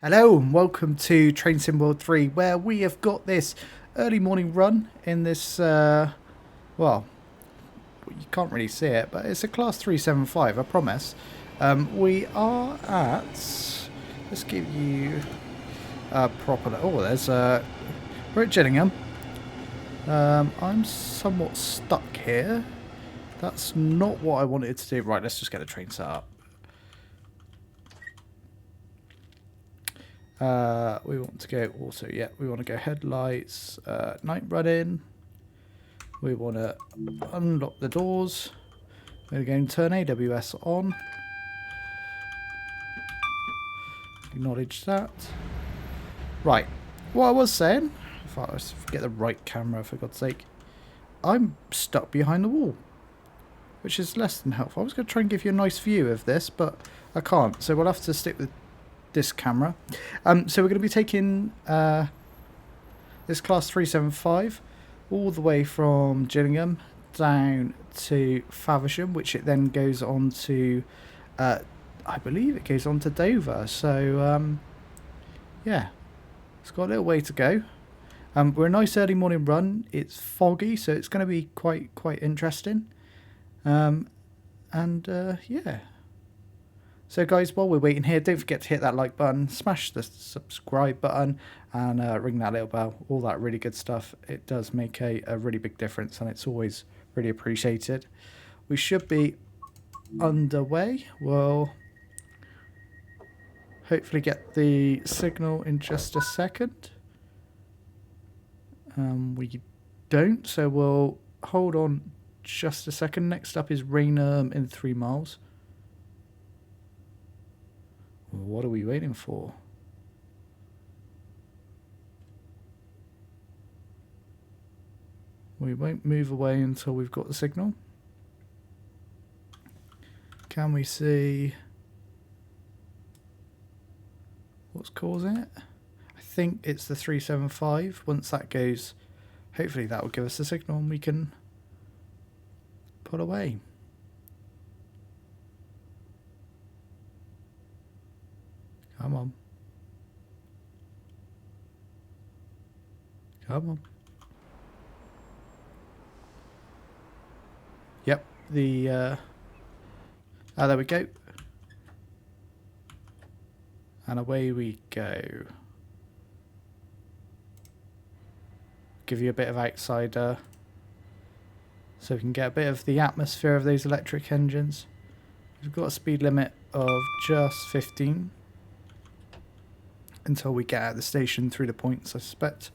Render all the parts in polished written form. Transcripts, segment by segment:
Hello and welcome to Train Sim World 3, where we have got this early morning run in this, well, you can't really see it, but it's a Class 375, I promise. We are at, let's give you a proper, we're at Gillingham. I'm somewhat stuck here. That's not what I wanted to do. Right, let's just get the train set up. We want to go also, we want to go headlights, night running. We want to unlock the doors. We're going to turn AWS on. Acknowledge that. Right, what I was saying, if I was to get the right camera for God's sake, I'm stuck behind the wall, which is less than helpful. I was going to try and give you a nice view of this, but I can't, so we'll have to stick with this camera. So we're going to be taking this Class 375 all the way from Gillingham down to Faversham, which it then goes on to, I believe it goes on to Dover. So yeah, it's got a little way to go. We're a nice early morning run. It's foggy, so it's going to be quite interesting. Yeah. So guys, while we're waiting here, don't forget to hit that like button, smash the subscribe button, and ring that little bell, all that really good stuff. It does make a really big difference, and it's always really appreciated. We should be underway. We'll hopefully get the signal in just a second. We don't, so we'll hold on just a second. Next up is Raynham in 3 miles. What are we waiting for? We won't move away until we've got the signal. Can we see what's causing it? I think it's the 375. Once that goes, hopefully that will give us the signal and we can pull away. Come on. Come on. Yep, there we go. And away we go. Give you a bit of outside, so we can get a bit of the atmosphere of those electric engines. We've got a speed limit of just 15. Until we get out of the station through the points, I suspect.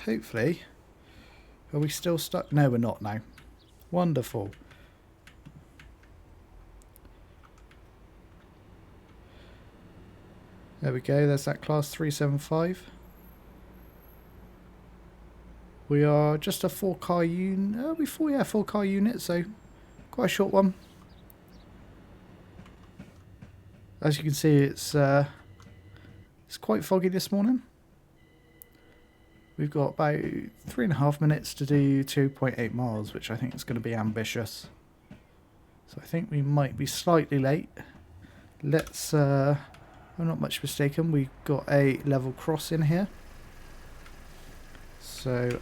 Hopefully. Are we still stuck? No, we're not now. Wonderful. There we go, there's that Class 375. We are just a 4-car unit. 4-car unit, so quite a short one. As you can see, it's quite foggy this morning. We've got about 3.5 minutes to do 2.8 miles, which I think is going to be ambitious. So I think we might be slightly late. Let's, I'm not much mistaken, we've got a level crossing here. So,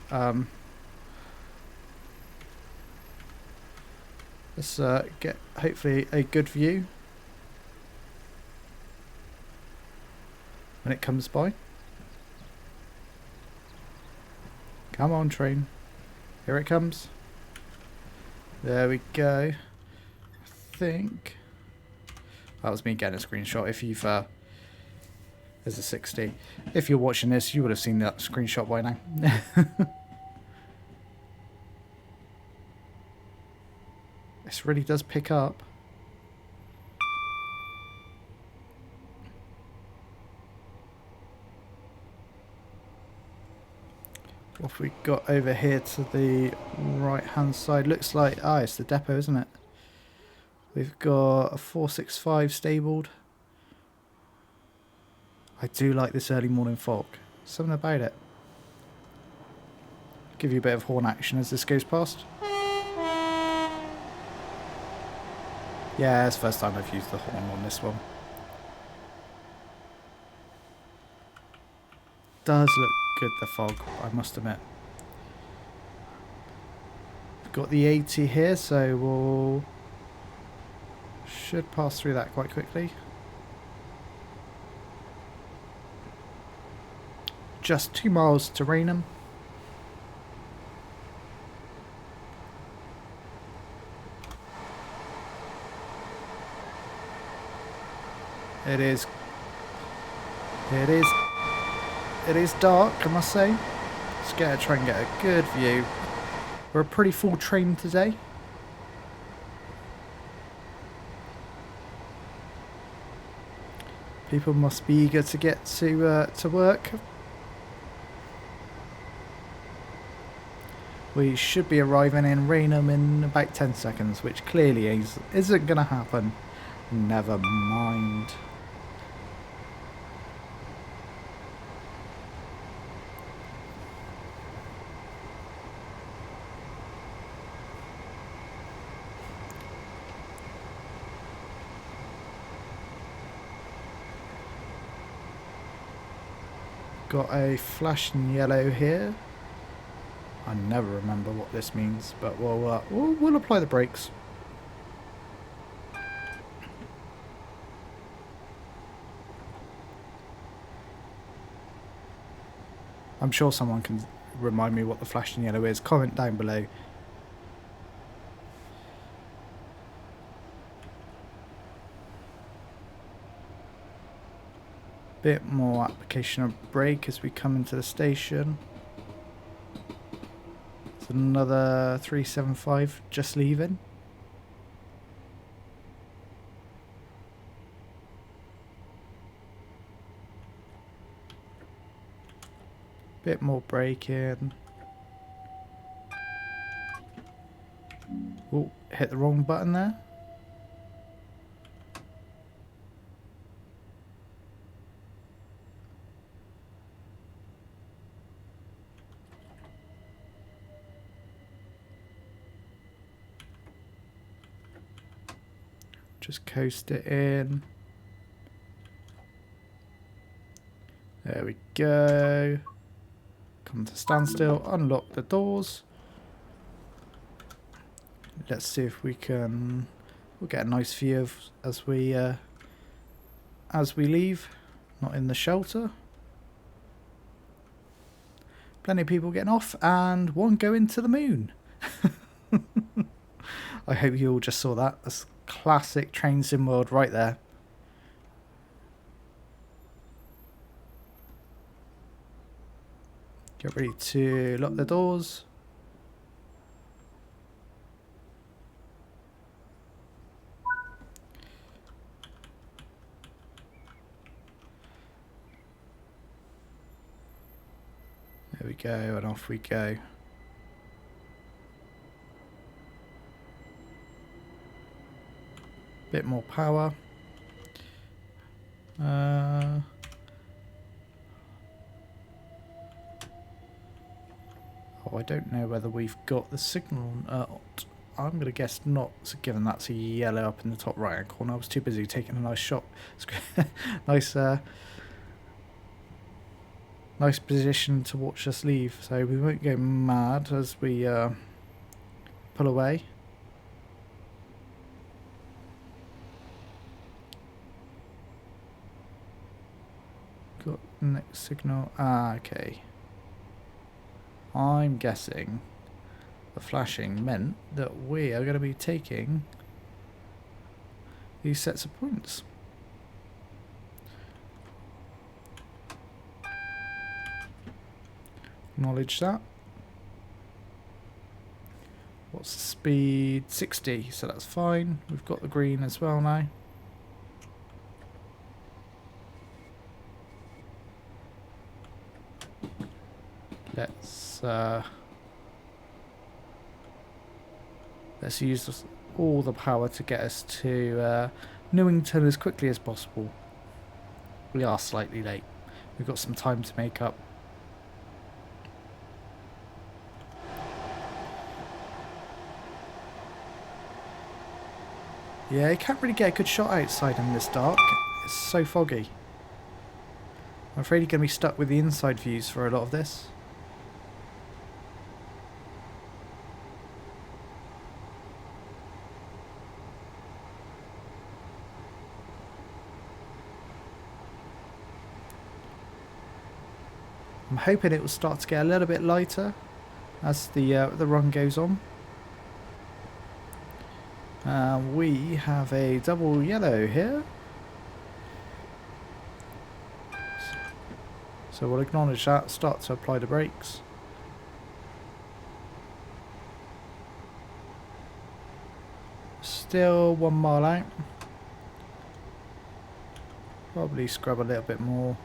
let's get hopefully a good view when it comes by. Come on, train. Here it comes. There we go. I think that was me getting a screenshot. If you've there's a 60. If you're watching this, you would have seen that screenshot by now. This really does pick up. What have we got over here to the right hand side? Looks like, it's the depot, isn't it? We've got a 465 stabled. I do like this early morning fog. Something about it. Give you a bit of horn action as this goes past. Yeah, it's the first time I've used the horn on this one. Does look good, the fog, I must admit. We've got the 80 here, so we'll... should pass through that quite quickly. Just 2 miles to Rainham. It is dark, I must say. Let's try and get a good view. We're a pretty full train today. People must be eager to get to work. We should be arriving in Rainham in about 10 seconds, which clearly isn't going to happen. Never mind. Got a flashing yellow here. I never remember what this means, but we'll apply the brakes. I'm sure someone can remind me what the flashing yellow is. Comment down below. Bit more application of brake as we come into the station. It's another 375 just leaving. Bit more braking. Oh, hit the wrong button there. Just coast it in. There we go. Come to standstill, unlock the doors. Let's see if we can... we'll get a nice view of as we leave. Not in the shelter. Plenty of people getting off and one going to the moon. I hope you all just saw that. That's classic train sim world right there. Get ready to lock the doors. There we go, and off we go. Bit more power. Oh, I don't know whether we've got the signal. I'm going to guess not, given that's a yellow up in the top right hand corner. I was too busy taking a nice shot. nice nice position to watch us leave, so we won't go mad as we pull away. Got next signal. Ah, okay. I'm guessing the flashing meant that we are going to be taking these sets of points. Acknowledge that. What's the speed? 60, so that's fine. We've got the green as well now. Let's use all the power to get us to Newington as quickly as possible. We are slightly late. We've got some time to make up. Yeah, you can't really get a good shot outside in this dark. It's so foggy. I'm afraid you're going to be stuck with the inside views for a lot of this. I'm hoping it will start to get a little bit lighter as the run goes on. We have a double yellow here. So we'll acknowledge that, start to apply the brakes. Still 1 mile out. Probably scrub a little bit more.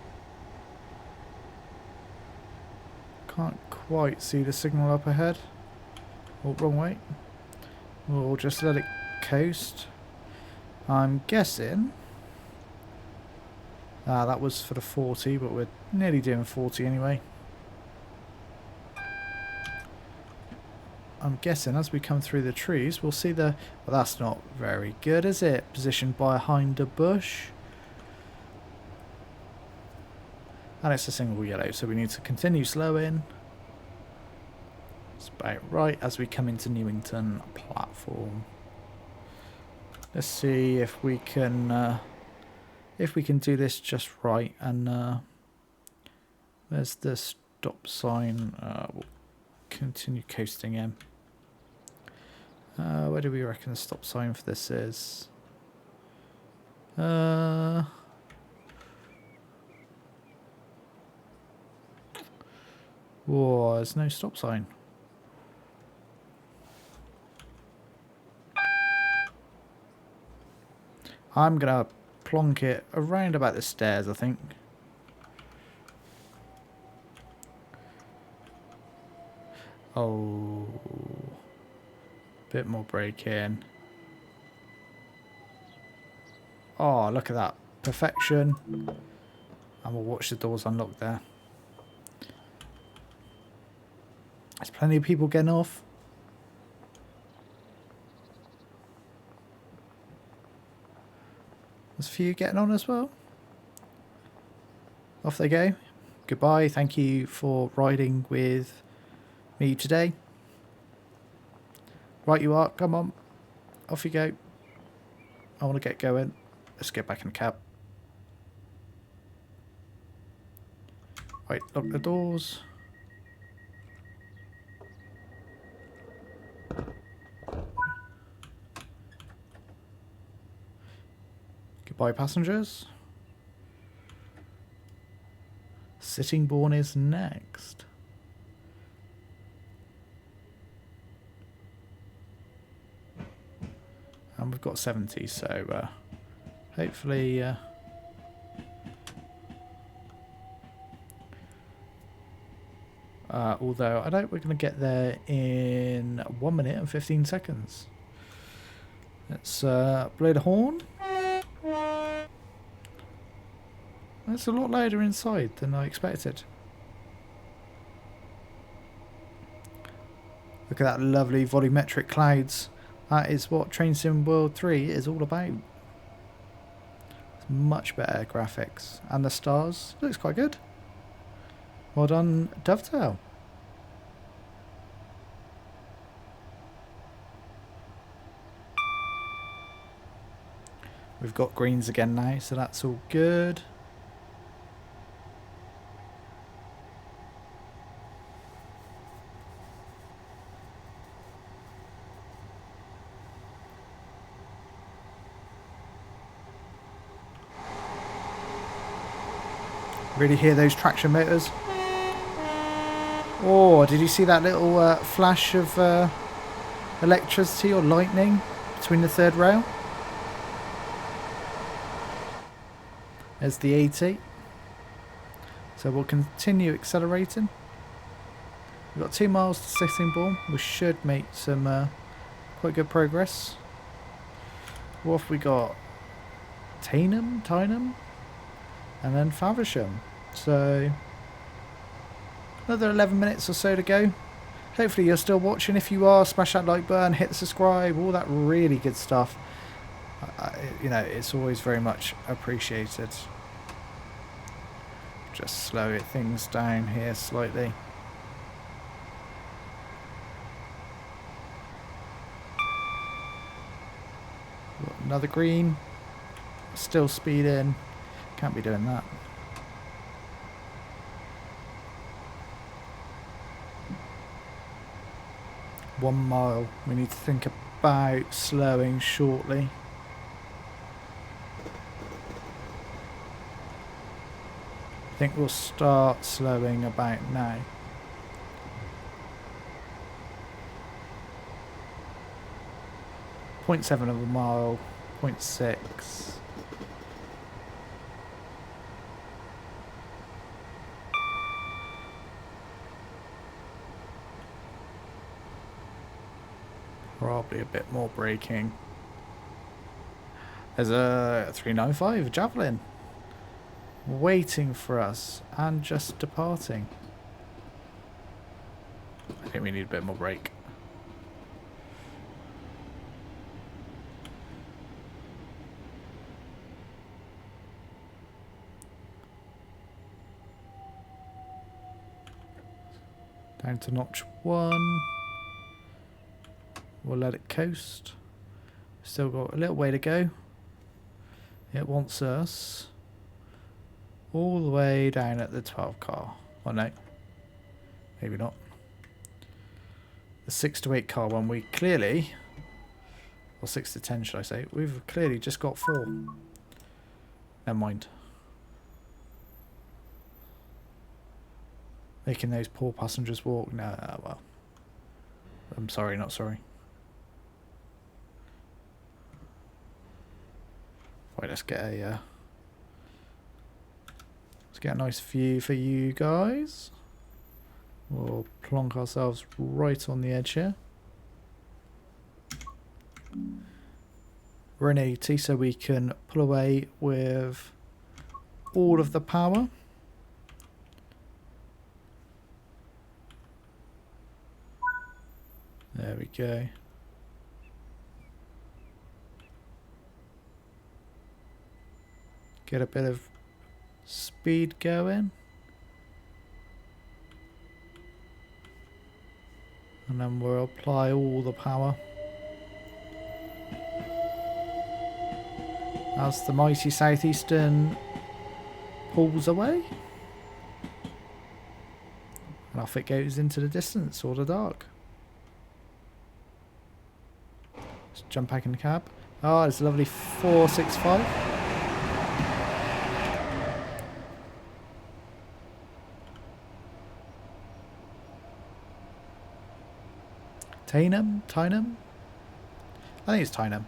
Can't quite see the signal up ahead. Oh, wrong way. We'll just let it coast. I'm guessing that was for the 40, but we're nearly doing 40 anyway. I'm guessing as we come through the trees we'll see the... Well, that's not very good, is it? Positioned behind a bush. And it's a single yellow, so we need to continue slowing. It's about right as we come into Newington platform. Let's see if we can do this just right. And there's the stop sign. We'll continue coasting in. Where do we reckon the stop sign for this is? Oh, there's no stop sign. I'm gonna plonk it around about the stairs, I think. Oh, bit more braking. Oh, look at that. Perfection. And we'll watch the doors unlock there. There's plenty of people getting off. There's a few getting on as well. Off they go. Goodbye. Thank you for riding with me today. Right you are. Come on. Off you go. I want to get going. Let's get back in the cab. Right, lock the doors. Goodbye, passengers. Sittingbourne is next. And we've got 70, so hopefully although I doubt we're going to get there in 1 minute and 15 seconds. Let's blow the horn. That's a lot louder inside than I expected. Look at that lovely volumetric clouds. That is what Train Sim World 3 is all about. It's much better graphics. And the stars. Looks quite good. Well done, Dovetail. We've got greens again now, so that's all good. Really hear those traction motors. Oh, did you see that little flash of electricity or lightning between the third rail? There's the 80. So we'll continue accelerating. We've got 2 miles to Sittingbourne. We should make some quite good progress. What have we got? Tyneham? And then Faversham. So another 11 minutes or so to go. Hopefully you're still watching. If you are, smash that like button, hit the subscribe, all that really good stuff. You know, it's always very much appreciated. Just slow things down here slightly. Another green. Still speeding. Can't be doing that. One mile. We need to think about slowing shortly. I think we'll start slowing about now. .7 of a mile, 0.6. Probably a bit more braking. There's a 395 Javelin waiting for us and just departing. I think we need a bit more brake. Down to notch 1. We'll let it coast. Still got a little way to go. It wants us all the way down at the 12 car. Oh no, maybe not. The 6 to 8 car one we clearly, or 6 to 10 should I say, we've clearly just got 4. Never mind. Making those poor passengers walk. No, well. I'm sorry, not sorry. Right, let's get a nice view for you guys. We'll plonk ourselves right on the edge here. We're in AT so we can pull away with all of the power. There we go. Get a bit of speed going. And then we'll apply all the power. As the mighty Southeastern pulls away. And off it goes into the distance or the dark. Let's jump back in the cab. Oh, it's a lovely 465. Tyneham? I think it's Tyneham.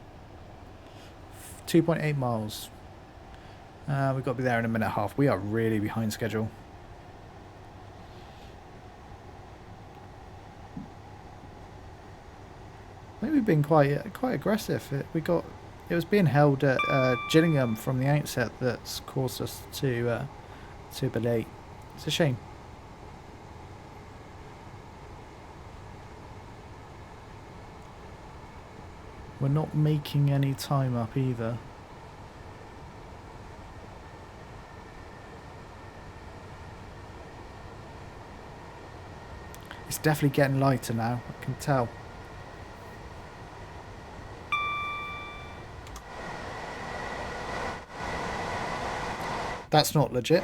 2.8 miles. We've got to be there in a minute and a half. We are really behind schedule. I think we've been quite aggressive. It was being held at Gillingham from the outset that's caused us to be late. It's a shame. We're not making any time up either. It's definitely getting lighter now, I can tell. That's not legit.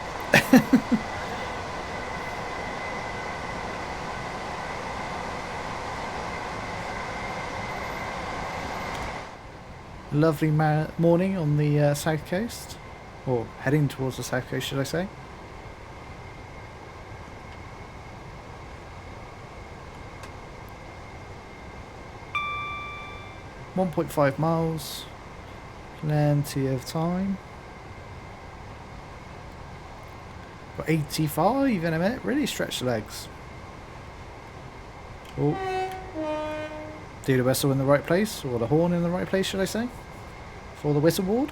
Lovely morning on the south coast, or heading towards the south coast, should I say. .5 miles, plenty of time. Got 85 in a minute, really stretch the legs. Oh, do the whistle in the right place, or the horn in the right place, should I say, for the whistle board.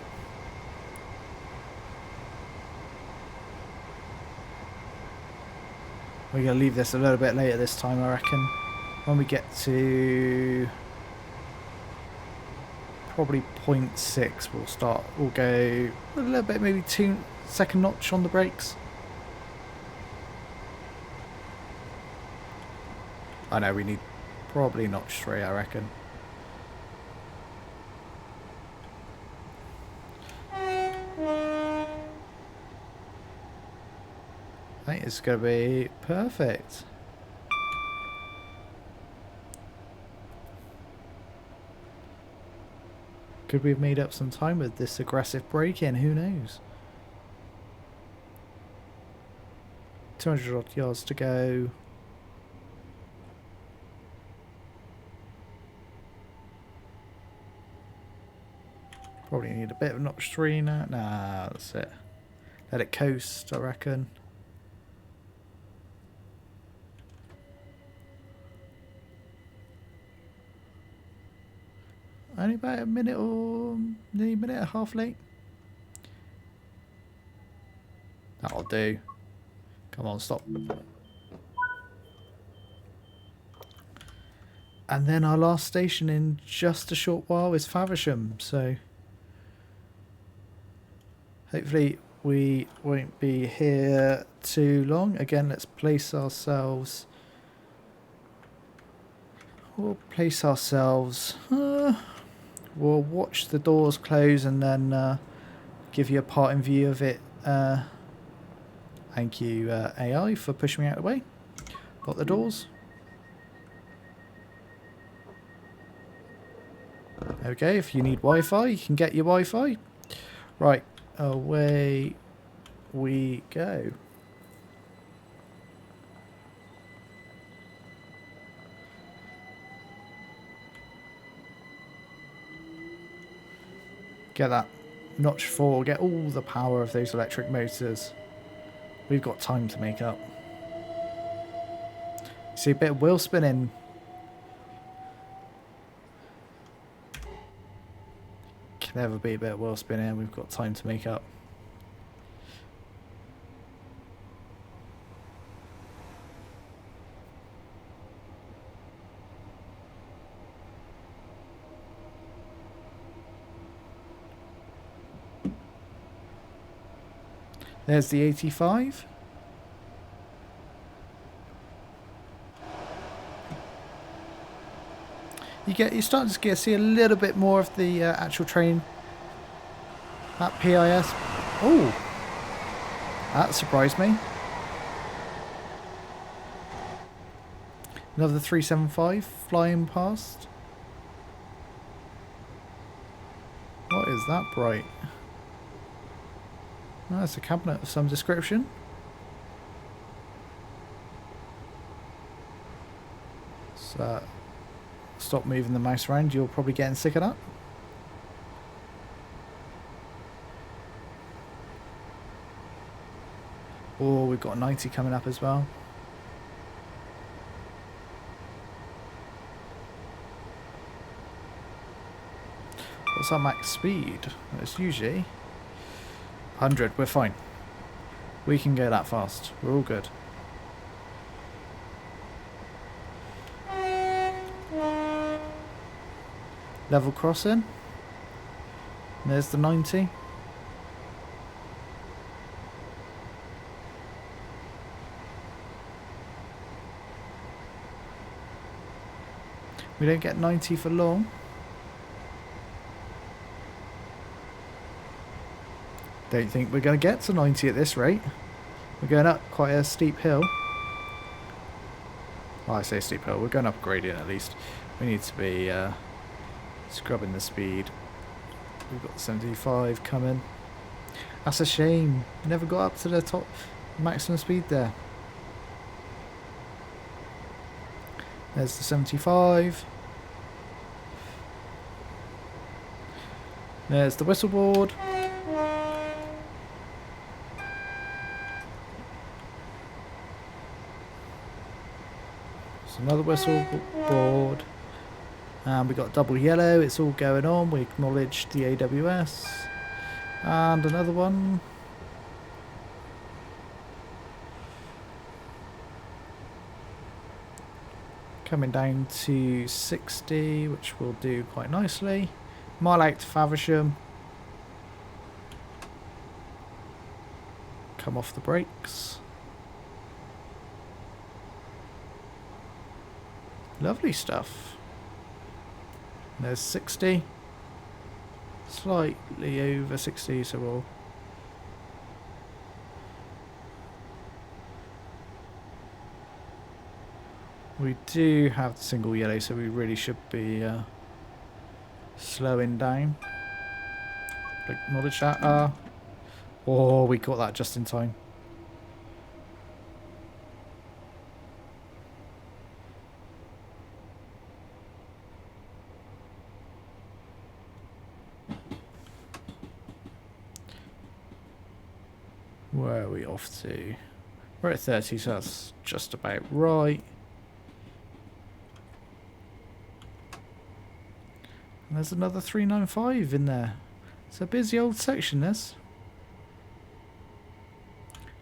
We're going to leave this a little bit later this time, I reckon, when we get to probably 0.6. We'll go a little bit, maybe 2-second notch on the brakes. I know we need probably notch 3, I reckon. I think it's going to be perfect. Could we have made up some time with this aggressive break-in? Who knows? 200 odd yards to go. Probably need a bit of notch 3 now. Nah, that's it. Let it coast, I reckon. Only about a minute or nearly a minute and a half late. That'll do. Come on, stop. And then our last station in just a short while is Faversham, so hopefully we won't be here too long. Again, let's place ourselves. We'll place ourselves. We'll watch the doors close and then give you a parting view of it. Thank you, AI, for pushing me out of the way. Got the doors. Okay, if you need Wi-Fi, you can get your Wi-Fi. Right, away we go. Get that notch 4, get all the power of those electric motors. We've got time to make up. See a bit of wheel spinning. Can never be a bit of wheel spinning. We've got time to make up. There's the 85. You're starting to see a little bit more of the actual train. That PIS. Oh, that surprised me. Another 375 flying past. What is that bright? Oh, that's a cabinet of some description. So, stop moving the mouse around, you're probably getting sick of that. Oh, we've got 90 coming up as well. What's our max speed? It's usually 100, we're fine. We can go that fast. We're all good. Level crossing. There's the 90. We don't get 90 for long. Don't think we're going to get to 90 at this rate. We're going up quite a steep hill. Well, I say steep hill. We're going up a gradient at least. We need to be scrubbing the speed. We've got 75 coming. That's a shame. Never got up to the top maximum speed there. There's the 75. There's the whistle board. Another whistle board, and we got double yellow. It's all going on. We acknowledge the AWS, and another one. Coming down to 60, which will do quite nicely. Mile out to Faversham. Come off the brakes. Lovely stuff. There's 60. Slightly over 60, so we'll... We do have the single yellow, so we really should be slowing down. Acknowledge that. Oh, we caught that just in time. Where are we off to? We're at 30, so that's just about right. And there's another 395 in there. It's a busy old section, this.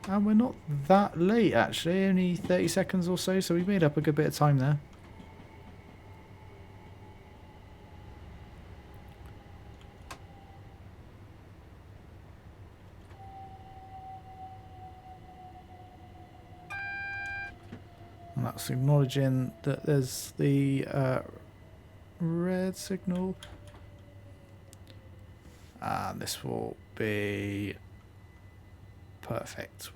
And we're not that late, actually. Only 30 seconds or so, so we made up a good bit of time there. And that's acknowledging that there's the red signal. And this will be perfect.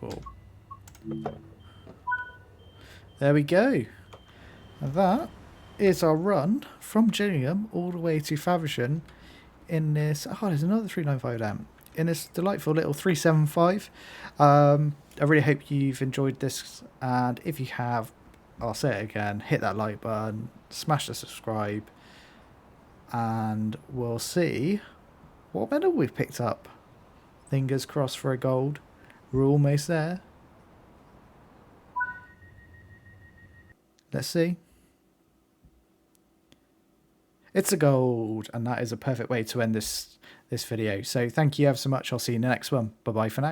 There we go. And that is our run from Gillingham all the way to Faversham in this... Oh, there's another 395 down. In this delightful little 375. I really hope you've enjoyed this. And if you have, I'll say it again, hit that like button, smash the subscribe, and we'll see what medal we've picked up. Fingers crossed for a gold. We're almost there. Let's see. It's a gold, and that is a perfect way to end this video. So thank you ever so much. I'll see you in the next one. Bye bye for now.